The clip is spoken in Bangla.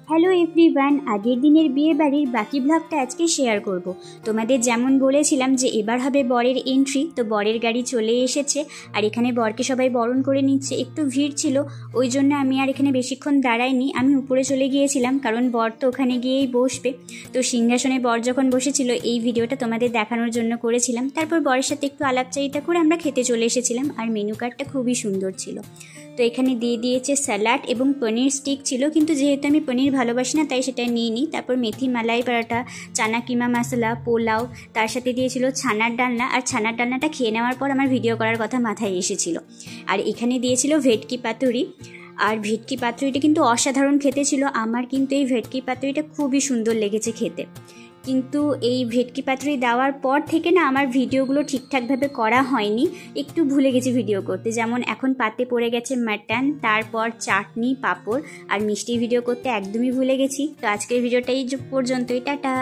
হ্যালো এভরিওয়ান, আগের দিনের বিয়ে বাড়ির বাকি ব্লগটা আজকে শেয়ার করব। তোমাদের যেমন বলেছিলাম যে এবার হবে বরের এন্ট্রি, তো বরের গাড়ি চলে এসেছে আর এখানে বরকে সবাই বরণ করে নিচ্ছে। একটু ভিড় ছিল, ওই জন্য আমি আর এখানে বেশিক্ষণ দাঁড়াইনি, আমি উপরে চলে গিয়েছিলাম, কারণ বর তো ওখানে গিয়েই বসবে। তো সিংহাসনে বর যখন বসেছিল এই ভিডিওটা তোমাদের দেখানোর জন্য করেছিলাম। তারপর বরের সাথে একটু আলাপচারিতা করে আমরা খেতে চলে এসেছিলাম, আর মেনু কার্ডটা খুবই সুন্দর ছিল। তো এখানে দিয়ে দিয়েছে স্যালাড এবং পনির স্টিক ছিল, কিন্তু যেহেতু আমি পনির ভালোবাসি না তাই সেটা নিয়ে নিই। তারপর মেথি মালাই পরাঠা, চানা কিমা মশলা, পোলাও, তার সাথে দিয়েছিল ছানার ডালনা। আর ছানার ডালনাটা খেয়ে নেওয়ার পর আমার ভিডিও করার কথা মাথায় এসেছিল। আর এখানে দিয়েছিল ভেটকি পাতুরি, আর ভেটকি পাতুরিটা কিন্তু অসাধারণ খেতে ছিল। আমার কিন্তু এই ভেটকি পাতুরিটা খুবই সুন্দর লেগেছে খেতে। কিন্তু এই ভেটকি পাতুরি দেওয়ার পর থেকে না আমার ভিডিওগুলো ঠিকঠাকভাবে করা হয়নি, একটু ভুলে গেছি ভিডিও করতে। যেমন এখন পাতে পড়ে গেছে মাটন, তারপর চাটনি, পাঁপড় আর মিষ্টি ভিডিও করতে একদমই ভুলে গেছি। তো আজকের ভিডিওটা এই পর্যন্তই, টাটা।